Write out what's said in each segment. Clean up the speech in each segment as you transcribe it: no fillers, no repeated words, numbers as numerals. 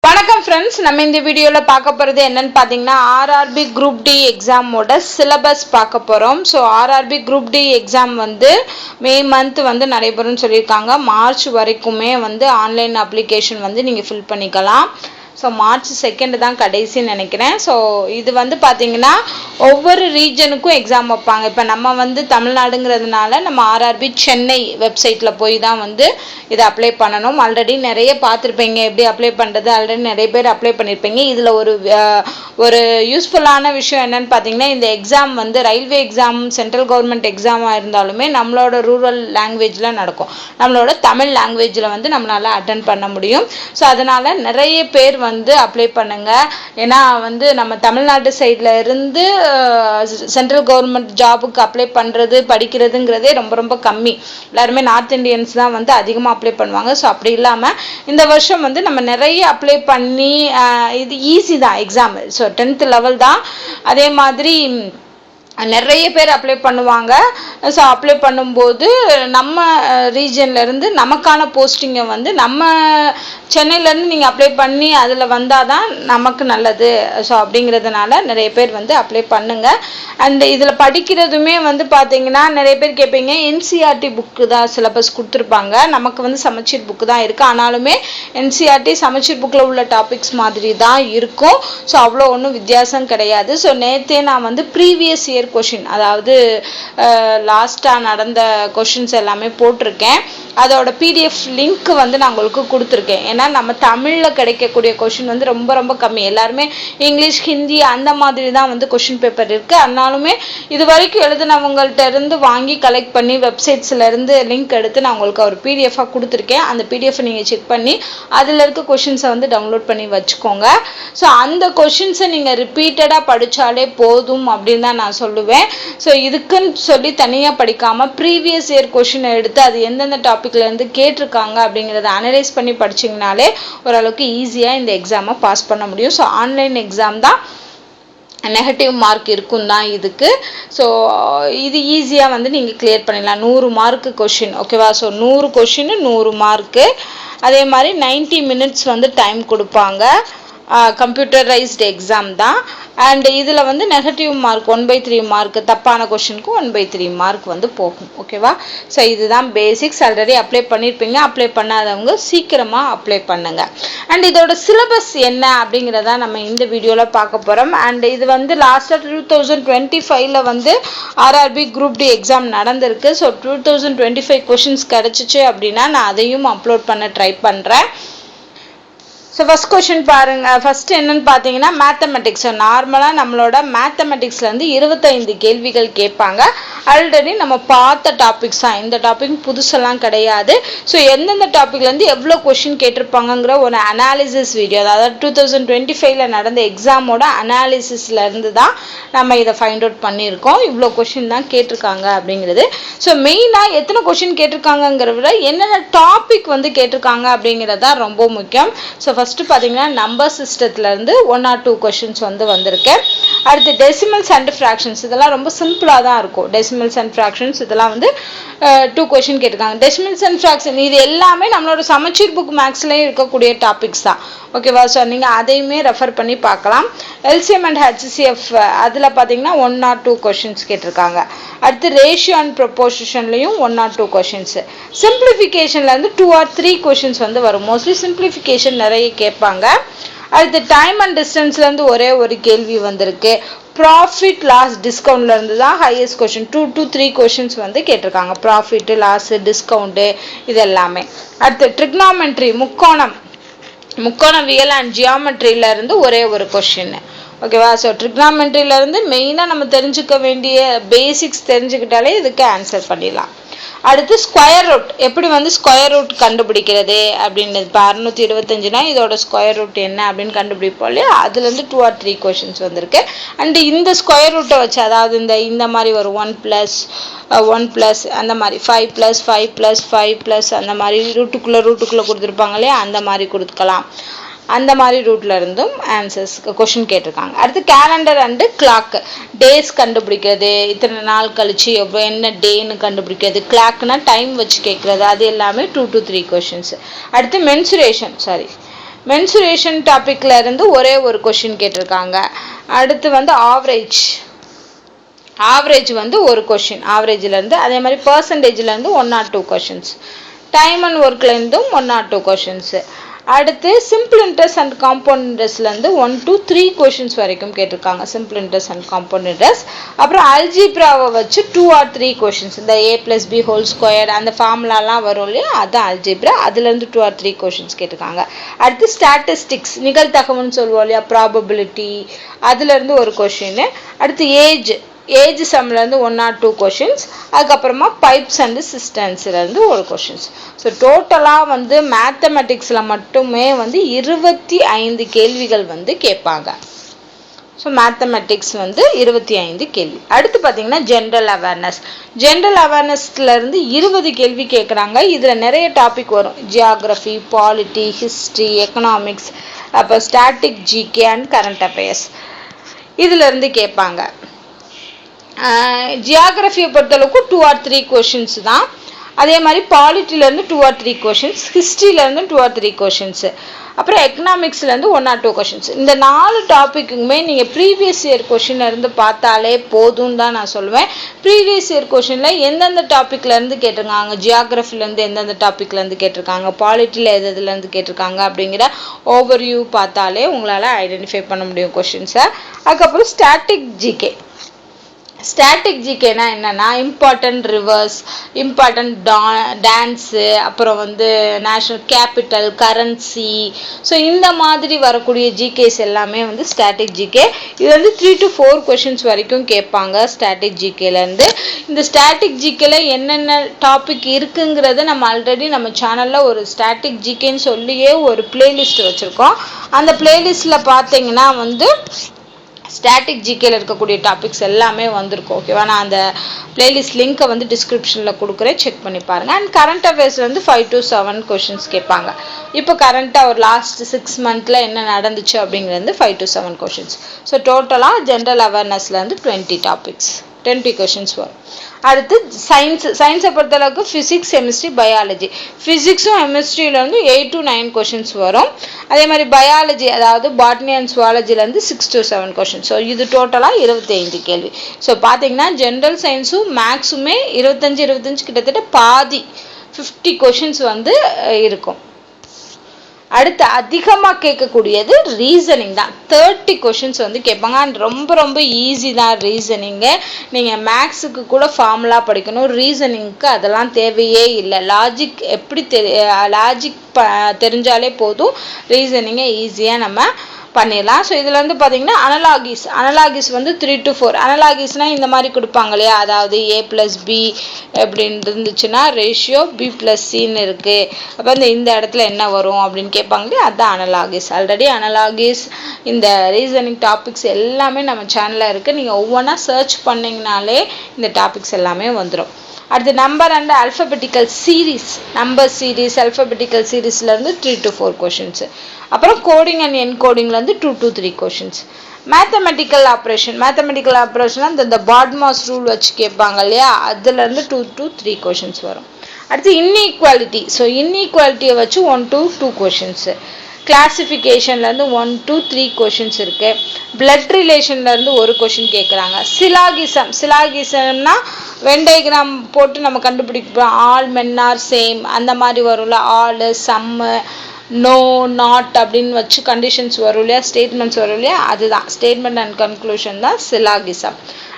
வணக்கம் ஃப்ரெண்ட்ஸ், நம்ம இந்த வீடியோவில் பார்க்க போகிறது என்னன்னு பார்த்தீங்கன்னா ஆர்ஆர்பி குரூப் டி எக்ஸாமோட சிலபஸ் பார்க்க போகிறோம். So RRB group D exam May month நடைபெறும்னு சொல்லியிருக்காங்க. மார்ச் வரைக்குமே ஆன்லைன் அப்ளிகேஷன் நீங்கள் ஃபில் பண்ணிக்கலாம். ஸோ மார்ச் 2 தான் கடைசின்னு நினைக்கிறேன். ஸோ இது பார்த்தீங்கன்னா ஒவ்வொரு ரீஜனுக்கும் எக்ஸாம் வைப்பாங்க. இப்போ நம்ம தமிழ்நாடுங்கிறதுனால நம்ம ஆர்ஆர்பி சென்னை வெப்சைட்டில் போய் தான் இதை அப்ளை பண்ணணும். ஆல்ரெடி நிறைய பார்த்துருப்பீங்க எப்படி அப்ளை பண்ணுறது, ஆல்ரெடி நிறைய பேர் அப்ளை பண்ணியிருப்பீங்க. இதில் ஒரு யூஸ்ஃபுல்லான விஷயம் என்னன்னு பார்த்தீங்கன்னா, இந்த exam railway exam, central government எக்ஸாமாக இருந்தாலுமே நம்மளோட ரூரல் லாங்குவேஜில் நடக்கும். நம்மளோட தமிழ் லாங்குவேஜில் நம்மளால் அட்டன் பண்ண முடியும். ஸோ அதனால் நிறைய பேர் அப்ளை பண்ணுங்க. ஏன்னா நம்ம தமிழ்நாட்டு சைடில் இருந்து சென்ட்ரல் கவர்மெண்ட் ஜாபுக்கு அப்ளை பண்ணுறது படிக்கிறதுங்கிறதே ரொம்ப ரொம்ப கம்மி. எல்லாருமே நார்த் இந்தியன்ஸ் தான் அதிகமாக அப்ளை பண்ணுவாங்க. ஸோ அப்படி இல்லாமல் இந்த வருஷம் நம்ம நிறைய அப்ளை பண்ணி இது ஈஸி தான் எக்ஸாம். ஸோ 10th லெவல் தான். அதே மாதிரி நிறைய பேர் அப்ளை பண்ணுவாங்க. ஸோ அப்ளை பண்ணும்போது நம்ம ரீஜன்லேருந்து நமக்கான போஸ்டிங்கை நம்ம சென்னையிலேருந்து நீங்கள் அப்ளை பண்ணி அதில் வந்தால் தான் நமக்கு நல்லது. ஸோ அப்படிங்கிறதுனால நிறைய பேர் அப்ளை பண்ணுங்கள். அண்ட் இதில் படிக்கிறதுமே பார்த்தீங்கன்னா நிறைய பேர் கேட்பீங்க, என்சிஆர்டி புக்கு தான் சிலபஸ் கொடுத்துருப்பாங்க. நமக்கு சமச்சீர் புக்கு தான் இருக்குது. ஆனாலுமே என்சிஆர்டி சமச்சீர் புக்கில் உள்ள டாபிக்ஸ் மாதிரி தான் இருக்கும். ஸோ அவ்வளோ ஒன்றும் வித்தியாசம் கிடையாது. ஸோ நேற்றே நான் ப்ரீவியஸ் இயர் கொஷின், அதாவது லாஸ்ட்டாக நடந்த கொஷின்ஸ் எல்லாமே போட்டிருக்கேன். அதோட பிடிஎஃப் லிங்க் நான் உங்களுக்கு கொடுத்துருக்கேன். ஏன்னா நம்ம தமிழில் கிடைக்கக்கூடிய கொஷின் ரொம்ப ரொம்ப கம்மி. எல்லாருமே இங்கிலீஷ், ஹிந்தி அந்த மாதிரி தான் கொஷின் பேப்பர் இருக்குது. ஆனாலுமே இது வரைக்கும் எழுதினவங்கள்ட்ட இருந்து வாங்கி கலெக்ட் பண்ணி வெப்சைட்ஸ்லேருந்து லிங்க் எடுத்து நான் உங்களுக்கு ஒரு பிடிஎஃபாக கொடுத்துருக்கேன். அந்த பிடிஎஃப் நீங்கள் செக் பண்ணி அதில் இருக்க கொஷின்ஸை டவுன்லோட் பண்ணி வச்சுக்கோங்க. ஸோ அந்த கொஷின்ஸை நீங்கள் ரிப்பீட்டடாக படித்தாலே போதும் அப்படின்னு தான் நான் சொல்லுவேன். ஸோ இதுக்குன்னு சொல்லி தனியாக படிக்காமல் ப்ரீவியஸ் இயர் கொஷினை எடுத்து அது எந்தெந்த டாபிக்லேருந்து கேட்டிருக்காங்க அப்படிங்கிறத அனலைஸ் பண்ணி படிச்சிங்கனாலே ஓரளவுக்கு ஈஸியாக இந்த எக்ஸாமை பாஸ் பண்ண முடியும். ஸோ ஆன்லைன் எக்ஸாம் தான், நெகட்டிவ் மார்க் இருக்கும் தான் இதுக்கு. ஸோ இது ஈஸியாக நீங்கள் கிளியர் பண்ணிடலாம். 100 மார்க்கு கொஷின், ஓகேவா? So 100 question 100 mark. அதே மாதிரி 90 மினிட்ஸ் டைம் கொடுப்பாங்க. கம்ப்யூட்டரைஸ்டு எக்ஸாம் தான். அண்ட் இதில் நெகட்டிவ் மார்க் 1/3 மார்க், தப்பான கொஷினுக்கு 1/3 மார்க் போகும், ஓகேவா? ஸோ இதுதான் பேசிக்ஸ். ஆல்ரெடி அப்ளை பண்ணியிருப்பீங்க. அப்ளை பண்ணாதவங்க சீக்கிரமாக அப்ளை பண்ணுங்கள். அண்ட் இதோட சிலபஸ் என்ன அப்படிங்கிறத நம்ம இந்த வீடியோவில் பார்க்க போகிறோம். அண்ட் இது லாஸ்ட்டாக 2025 ஆர்ஆர்பி குரூப் டி எக்ஸாம் நடந்திருக்கு. ஸோ 2025 கொஷின்ஸ் கிடச்சிச்சு அப்படின்னா நான் அதையும் அப்லோட் பண்ண ட்ரை பண்ணுறேன். ஸோ ஃபஸ்ட் கொஷின் பாருங்கள். ஃபஸ்ட்டு என்னென்னு பார்த்தீங்கன்னா மேத்தமெட்டிக்ஸ். நார்மலாக நம்மளோட மேத்தமெட்டிக்ஸ்லேருந்து 25 கேள்விகள் கேட்பாங்க. ஆல்ரெடி நம்ம பார்த்த டாபிக்ஸ் தான். இந்த டாபிக் புதுசெல்லாம் கிடையாது. ஸோ எந்தெந்த டாப்பிக்லேருந்து எவ்வளோ கொஷின் கேட்டிருப்பாங்கங்கிற ஒரு அனாலிசிஸ் வீடியோ, அதாவது 2025 நடந்த எக்ஸாமோட அனாலிசிஸ்லேருந்து தான் நம்ம இதை ஃபைண்ட் அவுட் பண்ணியிருக்கோம். இவ்வளோ கொஷின் தான் கேட்டிருக்காங்க அப்படிங்கிறது. ஸோ மெயினாக எத்தனை கொஷின் கேட்டிருக்காங்கங்கிறத விட என்னென்ன டாபிக் கேட்டிருக்காங்க அப்படிங்கிறது தான் ரொம்ப முக்கியம். ஸோ ஃபஸ்ட்டு பார்த்தீங்கன்னா நம்பர் சிஸ்டத்துலேருந்து 1 or 2 கொஷின்ஸ் வந்திருக்கு. அடுத்து டெசிமல்ஸ் அண்ட் ஃப்ராக்ஷன்ஸ், இதெல்லாம் ரொம்ப சிம்பிளாக தான் இருக்கும். டெசிமல்ஸ் அண்ட் ஃப்ராக்ஷன்ஸ் இதெல்லாம் 2 கொஷின் கேட்டிருக்காங்க. டெசிமல்ஸ் அண்ட் ஃப்ராக்ஷன் இது எல்லாமே நம்மளோட சமச்சீர் புக் மேக்ஸ்லேயும் இருக்கக்கூடிய டாபிக்ஸ் தான், ஓகேவா? ஸோ நீங்கள் அதையுமே ரெஃபர் பண்ணி பார்க்கலாம். எல்சிஎம் அண்ட் ஹெச்சிஎஃப் அதில் பார்த்தீங்கன்னா 1 or 2 கொஷின்ஸ் கேட்டிருக்காங்க. அடுத்து ரேஷியோ அண்ட் ப்ரொபோர்ஷன்லையும் 1 or 2 கொஷின்ஸ். சிம்பிளிஃபிகேஷன்லேருந்து 2 or 3 கொஷின்ஸ் வரும். மோஸ்ட்லி சிம்பிளிஃபிகேஷன் நிறைய கேட்பாங்க. அடுத்து டைம் அண்ட் டிஸ்டன்ஸ்லேருந்து ஒரே ஒரு கேள்வி வந்திருக்கு. ப்ராஃபிட் லாஸ் டிஸ்கவுண்ட்லேருந்து தான் ஹையஸ்ட் கொஷின் 2 to 3 கொஷின்ஸ் கேட்டிருக்காங்க. ப்ராஃபிட்டு, லாஸு, டிஸ்கவுண்ட்டு இது எல்லாமே. அடுத்து ட்ரிக்னாமெட்ரி, முக்கோணவியல் அண்ட் ஜியாமெட்ரியிலேருந்து ஒரே ஒரு கொஷின், ஓகேவா? ஸோ ட்ரிக்னாமெட்ரியிலேருந்து மெயினாக நம்ம தெரிஞ்சுக்க வேண்டிய பேசிக்ஸ் தெரிஞ்சுக்கிட்டாலே இதுக்கு ஆன்சர் பண்ணிடலாம். அடுத்து ஸ்கொயர் ரூட், எப்படி ஸ்கொயர் ரூட் கண்டுபிடிக்கிறது அப்படின்னு. இப்போ 625னா இதோட ஸ்கொயர் ரூட் என்ன அப்படின்னு கண்டுபிடிப்போம் இல்லையா? அதுலேருந்து 2 or 3 கொஷின்ஸ் வந்திருக்கு. அண்டு இந்த ஸ்கொயர் ரூட்டை வச்சு, அதாவது இந்த மாதிரி வரும் 1+1+ அந்த மாதிரி 5+5+5+ அந்த மாதிரி ரூட்டுக்குள்ளே கொடுத்துருப்பாங்க இல்லையா? அந்த மாதிரி கொடுத்துக்கலாம். அந்த மாதிரி ரூட்ல இருந்தும் ஆன்சர்ஸ் கொஷின் கேட்டிருக்காங்க. அடுத்து கேலண்டர் அண்டு கிளாக், டேஸ் கண்டுபிடிக்கிறது, இத்தனை நாள் கழிச்சு என்ன டேன்னு கண்டுபிடிக்கிறது, கிளாக்னா டைம் வச்சு கேட்குறது, அது எல்லாமே 2 to 3 கொஷின்ஸ். அடுத்து மென்சுரேஷன், மென்சுரேஷன் டாபிக்ல இருந்து ஒரே ஒரு கொஷின் கேட்டிருக்காங்க. அடுத்து வந்து ஆவரேஜ் வந்து ஒரு கொஷின் ஆவரேஜ்ல இருந்து, அதே மாதிரி பர்சன்டேஜ்ல இருந்து 1 or 2 கொஷின்ஸ், டைம் அண்ட் ஒர்க்ல இருந்தும் 1 or 2 கொஷின்ஸ். அடுத்து சிம்பிள் இன்ட்ரெஸ்ட் அண்ட் காம்பவுண்ட் இன்ட்ரெஸ்ட்ல இருந்து 1 to 3 கொஷின்ஸ் வரைக்கும் கேட்டிருக்காங்க. Simple interest and compound interest. அப்புறம் அல்ஜிப்ராவை வச்சு 2 or 3 கொஷின்ஸ், இந்த a+b² அந்த ஃபார்முலாலாம் வரும் இல்லையா, அதுதான் அல்ஜிப்ரா. அதுல இருந்து 2 or 3 கொஷின்ஸ் கேட்டிருக்காங்க. அடுத்து ஸ்டாட்டிஸ்டிக்ஸ், நிகழ்தகவுன்னு சொல்லுவோம் இல்லையா, ப்ராபபிலிட்டி, அதுல இருந்து ஒரு கொஷின். அடுத்து ஏஜ் சம்ல இருந்து 1 or 2 கொஷின்ஸ். அதுக்கப்புறமா பைப்ஸ் அண்ட் சிஸ்டன்ஸ்ல இருந்து ஒரு கொஷின்ஸ். ஸோ டோட்டலா வந்து மேத்தமெட்டிக்ஸ்ல மட்டுமே வந்து 25 கேள்விகள் வந்து கேட்பாங்க. ஸோ மேத்தமெட்டிக்ஸ் வந்து 25 கேள்வி. அடுத்து பார்த்தீங்கன்னா ஜென்ரல் அவேர்னஸ்ல இருந்து 20 கேள்வி கேட்குறாங்க. இதுல நிறைய டாபிக் வரும். ஜியாகிரபி, பாலிட்டி, ஹிஸ்டரி, எக்கனாமிக்ஸ், அப்போ static, GK and current affairs இதுல இருந்து கேட்பாங்க. ஜியாகிரபியை பொறுத்தளவுக்கு 2 or 3 கொஷின்ஸ் தான். அதே மாதிரி பாலிட்டிலேருந்து 2 or 3 கொஷின்ஸ், ஹிஸ்ட்ரியிலேருந்து 2 or 3 கொஷின்ஸ், அப்புறம் எக்கனாமிக்ஸ்லேருந்து 1 or 2 கொஷின்ஸ். இந்த 4 டாப்பிக்குமே நீங்கள் ப்ரீவியஸ் இயர் கொஷின் இருந்து பார்த்தாலே போதும் தான் நான் சொல்லுவேன். ப்ரீவியஸ் இயர் கொஷினில் எந்தெந்த டாப்பிக்லேருந்து கேட்டிருக்காங்க, ஜியாகிரஃபிலேருந்து எந்தெந்த டாப்பிக்லேருந்து கேட்டிருக்காங்க, பாலிட்டியில் எதுலேருந்து கேட்டிருக்காங்க அப்படிங்கிற ஓவர்வியூ பார்த்தாலே உங்களால் ஐடென்டிஃபை பண்ண முடியும் கொஷின்ஸை. அதுக்கப்புறம் ஸ்டாட்டிக் ஜிகேனா என்னன்னா, இம்பார்ட்டன்ட் ரிவர்ஸ், இம்பார்ட்டன்ட் டான்ஸு, அப்புறம் வந்து நேஷனல் கேபிட்டல், கரன்சி, ஸோ இந்த மாதிரி வரக்கூடிய ஜிகேஸ் எல்லாமே வந்து ஸ்டாட்டிக் ஜிகே. இது வந்து 3 to 4 கொஷின்ஸ் வரைக்கும் கேட்பாங்க ஸ்டாட்டிக் ஜிகேலேருந்து. இந்த ஸ்டாட்டிக் ஜிகேல என்னென்ன டாபிக் இருக்குங்கிறத நம்ம ஆல்ரெடி நம்ம சேனலில் ஒரு ஸ்டாட்டிக் ஜிகேன்னு சொல்லியே ஒரு பிளேலிஸ்ட் வச்சுருக்கோம். அந்த பிளேலிஸ்ட்டில் பார்த்தீங்கன்னா வந்து ஸ்டாட்டிக் ஜிகேல இருக்கக்கூடிய டாபிக்ஸ் எல்லாமே வந்திருக்கும். ஓகேவா, நான் அந்த பிளேலிஸ்ட் லிங்க்கை வந்து டிஸ்கிரிப்ஷனில் கொடுக்குறேன், செக் பண்ணி பாருங்கள். அண்ட் கரண்ட் அஃபேர்ஸ்ல வந்து 5 to 7 கொஷின்ஸ் கேட்பாங்க. இப்போ கரண்ட்டாக ஒரு லாஸ்ட் 6 monthல என்ன நடந்துச்சு அப்படிங்கிறது 5 to 7 கொஷின்ஸ். ஸோ டோட்டலாக ஜென்ரல் அவேர்னஸ்ல இருந்து 20 கொஷின்ஸ் வரும். அடுத்து சயின்ஸை பொறுத்தளவுக்கு ஃபிசிக்ஸ், கெமிஸ்ட்ரி, பயாலஜி. ஃபிசிக்ஸும் கெமிஸ்ட்ரியிலேருந்து 8 to 9 கொஷின்ஸ் வரும். அதே மாதிரி பயாலஜி, அதாவது பாட்னி அண்ட் சுவாலஜிலேருந்து 6 to 7 கொஷின்ஸ். ஸோ இது டோட்டலாக 25 கேள்வி. ஸோ பார்த்தீங்கன்னா ஜென்ரல் சயின்ஸும் மேக்ஸுமே 25 கிட்டத்தட்ட பாதி 50 கொஷின்ஸ் வந்து இருக்கும். அடுத்து அதிகமாக கேட்கக்கூடியது ரீசனிங் தான். 30 கொஷின்ஸ் வந்து கேட்பாங்க. அண்ட் ரொம்ப ஈஸி தான் ரீசனிங்கு. நீங்கள் மேக்ஸுக்கு கூட ஃபார்முலா படிக்கணும், ரீசனிங்க்கு அதெல்லாம் தேவையே இல்லை. லாஜிக் தெரிஞ்சாலே போதும், ரீசனிங்கை ஈஸியாக நம்ம பண்ணிடலாம். ஸோ இதில் வந்து பார்த்தீங்கன்னா அனலாகிஸ் வந்து 3 to 4. அனலாகிஸ்னால் இந்த மாதிரி கொடுப்பாங்க இல்லையா, அதாவது a+b அப்படின்னு இருந்துச்சுன்னா ரேஷியோ b+cன்னு இருக்குது. அப்போ இந்த இடத்துல என்ன வரும் அப்படின்னு கேட்பாங்க இல்லையா, அதுதான் அனலாகிஸ். ஆல்ரெடி அனலாகிஸ் இந்த ரீசனிங் டாபிக்ஸ் எல்லாமே நம்ம சேனலில் இருக்குது. நீங்கள் ஒவ்வொன்றா சர்ச் பண்ணிங்கனாலே இந்த டாபிக்ஸ் எல்லாமே வந்துடும். அடுத்து நம்பர் அண்ட் அல்ஃபபெட்டிக்கல் சீரீஸ்லேருந்து 3 to 4 கொஷின்ஸ். அப்புறம் கோடிங் அண்ட் என்கோடிங்லேருந்து 2 to 3 கொஷின்ஸ். மேத்தமெட்டிக்கல் ஆப்ரேஷன் இந்த பாட்மாஸ் ரூல் வச்சு கேட்பாங்க இல்லையா, அதுலேருந்து 2 to 3 கொஷின்ஸ் வரும். அடுத்து இன்இக்வாலிட்டி. ஸோ இன்இக்வாலிட்டியை வச்சு 1 to 2 கொஷின்ஸு. கிளாசிஃபிகேஷன்லேருந்து 1 to 3 கொஷின்ஸ் இருக்குது. பிளட் ரிலேஷன்லேருந்து ஒரு கொஷின் கேட்குறாங்க. சிலாகிசம்னா வென் டயக்ராம் போட்டு நம்ம கண்டுபிடிப்போம். ஆல் மென் ஆர் சேம் அந்த மாதிரி வரும்ல, ஆல், சம்மு, நோ, நாட் அப்படின்னு வச்சு கண்டிஷன்ஸ் வரும் இல்லையா, ஸ்டேட்மெண்ட்ஸ் வரும் இல்லையா, அதுதான் ஸ்டேட்மெண்ட் அண்ட் கன்க்ளூஷன் தான் சிலாகிசம்.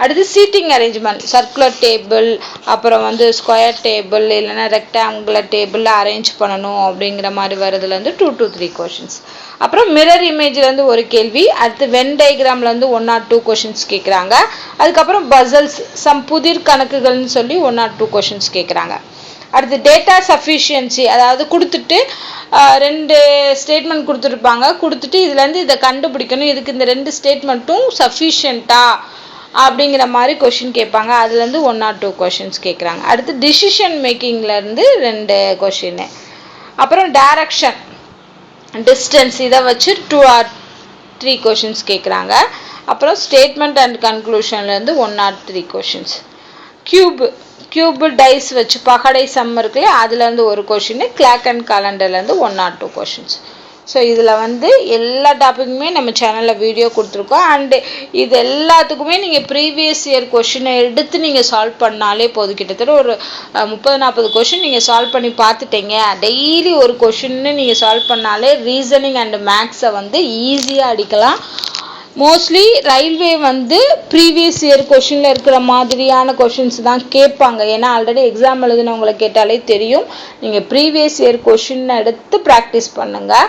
அடுத்து சீட்டிங் அரேஞ்ச்மெண்ட், சர்க்குலர் டேபிள், அப்புறம் வந்து ஸ்கொயர் டேபிள் இல்லைன்னா ரெக்டாங்குலர் டேபிளில் அரேஞ்ச் பண்ணணும் அப்படிங்கிற மாதிரி வரதுலேருந்து 2 to 3 கொஷின்ஸ். அப்புறம் மிரர் இமேஜ்லேருந்து ஒரு கேள்வி. அடுத்து வென் டயக்ராம்லேருந்து 1 or 2 கொஷின்ஸ் கேட்குறாங்க. அதுக்கப்புறம் பசல்ஸ், சம் புதிர் கணக்குகள்னு சொல்லி 1 or 2 கொஷின்ஸ் கேட்குறாங்க. அடுத்து டேட்டா சஃபிஷியன்சி, அதாவது கொடுத்துட்டு 2 ஸ்டேட்மெண்ட் கொடுத்துருப்பாங்க. கொடுத்துட்டு இதுலேருந்து இதை கண்டுபிடிக்கணும், இதுக்கு இந்த 2 ஸ்டேட்மெண்ட்டும் சஃபிஷியன்ட்டா அப்படிங்கிற மாதிரி கொஷின் கேட்பாங்க. அதுலேருந்து 1 or 2 கொஷின்ஸ் கேட்குறாங்க. அடுத்து டிசிஷன் மேக்கிங்லேருந்து 2 கொஷின். அப்புறம் டைரக்ஷன், டிஸ்டன்ஸ், இதை வச்சு 2 or 3 கொஷின்ஸ் கேட்குறாங்க. அப்புறம் ஸ்டேட்மெண்ட் அண்ட் கன்க்ளூஷன்லேருந்து 1 or 3 கொஷின்ஸ். கியூப் டைஸ் வச்சு பகடை சம் இருக்குல்லையே, அதுலேருந்து ஒரு கொஷின். கிளாக் அண்ட் காலண்டர்லேருந்து 1 or 2 கொஷின்ஸ். ஸோ இதில் வந்து எல்லா டாப்பிக்குமே நம்ம சேனலில் வீடியோ கொடுத்துருக்கோம். அண்டு இது எல்லாத்துக்குமே நீங்கள் ப்ரீவியஸ் இயர் கொஷினை எடுத்து நீங்கள் சால்வ் பண்ணாலே போதும். கிட்டத்தட்ட ஒரு 30-40 கொஷின் நீங்கள் சால்வ் பண்ணி பார்த்துட்டீங்க. டெய்லி ஒரு கொஷின்னு நீங்கள் சால்வ் பண்ணாலே ரீசனிங் அண்டு மேக்ஸை வந்து ஈஸியாக அடிக்கலாம். மோஸ்ட்லி ரயில்வே வந்து ப்ரீவியஸ் இயர் கொஷினில் இருக்கிற மாதிரியான கொஷின்ஸ் தான் கேட்பாங்க. ஏன்னா ஆல்ரெடி எக்ஸாம் எழுதுனவங்களை கேட்டாலே தெரியும். நீங்கள் ப்ரீவியஸ் இயர் கொஷின் எடுத்து ப்ராக்டிஸ் பண்ணுங்கள்.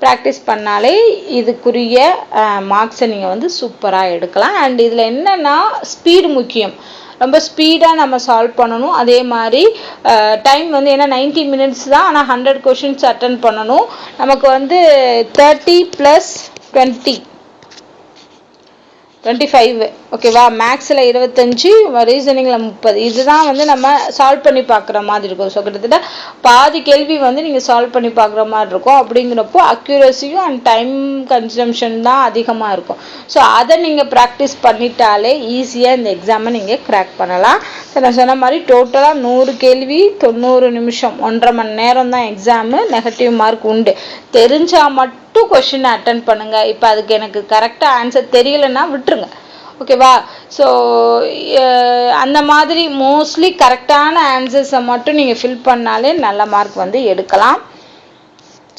ப்ராக்டிஸ் பண்ணாலே இதுக்குரிய மார்க்ஸை நீங்கள் வந்து சூப்பராக எடுக்கலாம். அண்ட் இதில் என்னென்னா ஸ்பீடு முக்கியம். ரொம்ப ஸ்பீடாக நம்ம சால்வ் பண்ணணும். அதே மாதிரி டைம் வந்து ஏன்னா 90 மினிட்ஸ் தான். ஆனால் 100 கொஷின்ஸ் அட்டன் பண்ணணும். நமக்கு வந்து 30 + 20 25 ஓகேவா. மேக்ஸில் 25, ரீசனிங்கில் 30. இதுதான் வந்து நம்ம சால்வ் பண்ணி பார்க்குற மாதிரி இருக்கும். ஸோ கிட்டத்தட்ட பாதி கேள்வி வந்து நீங்கள் சால்வ் பண்ணி பார்க்குற மாதிரி இருக்கும். அப்படிங்கிறப்போ அக்யூரஸியும் அண்ட் டைம் கன்சம்ஷன் தான் அதிகமாக இருக்கும். ஸோ அதை நீங்கள் ப்ராக்டிஸ் பண்ணிட்டாலே ஈஸியாக இந்த எக்ஸாமை நீங்கள் கிராக் பண்ணலாம். ஸோ நான் சொன்ன மாதிரி டோட்டலாக 100 கேள்வி 90 நிமிஷம், 1.5 மணி நேரம் தான் எக்ஸாமு. நெகட்டிவ் மார்க் உண்டு. தெரிஞ்சால் மட்டும் கொஷின் அட்டன் பண்ணுங்கள். இப்போ அதுக்கு எனக்கு கரெக்டாக ஆன்சர் தெரியலைன்னா விட்டுருங்க. ஓகேவா. ஸோ அந்த மாதிரி மோஸ்ட்லி கரெக்டான ஆன்சர்ஸை மட்டும் நீங்கள் ஃபில் பண்ணாலே நல்ல மார்க் வந்து எடுக்கலாம்.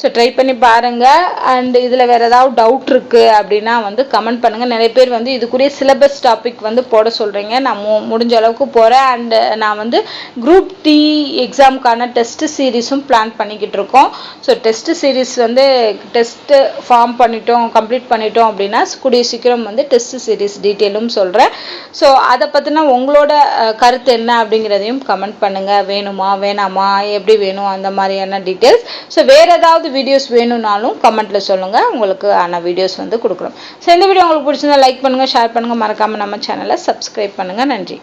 ஸோ ட்ரை பண்ணி பாருங்கள். அண்ட் இதில் வேறு ஏதாவது டவுட் இருக்குது அப்படின்னா வந்து கமெண்ட் பண்ணுங்கள். நிறைய பேர் வந்து இதுக்குரிய சிலபஸ் டாபிக் வந்து போட சொல்கிறீங்க. நான் முடிஞ்ச அளவுக்கு போகிறேன். அண்டு நான் வந்து குரூப் டி எக்ஸாமுக்கான டெஸ்ட்டு சீரீஸும் பிளான் பண்ணிக்கிட்டு இருக்கோம். ஸோ டெஸ்ட்டு சீரீஸ் வந்து டெஸ்ட்டு ஃபார்ம் கம்ப்ளீட் பண்ணிட்டோம் அப்படின்னா கூடிய சீக்கிரம் வந்து டெஸ்ட்டு சீரீஸ் டீட்டெயிலும் சொல்கிறேன். ஸோ அதை பற்றினா உங்களோட கருத்து என்ன அப்படிங்கிறதையும் கமெண்ட் பண்ணுங்கள். வேணுமா வேணாமா, எப்படி வேணும், அந்த மாதிரியான டீட்டெயில்ஸ். ஸோ வேறு ஏதாவது வீடியோஸ் வேணும்னாலும் கமெண்ட்ல சொல்லுங்க. உங்களுக்கு ஆன வீடியோஸ் வந்து கொடுக்குறோம். ஸோ இந்த வீடியோ உங்களுக்கு பிடிச்சிருந்தா லைக் பண்ணுங்க, ஷேர் பண்ணுங்க, மறக்காம நம்ம சேனலை சப்ஸ்கிரைப் பண்ணுங்க. நன்றி.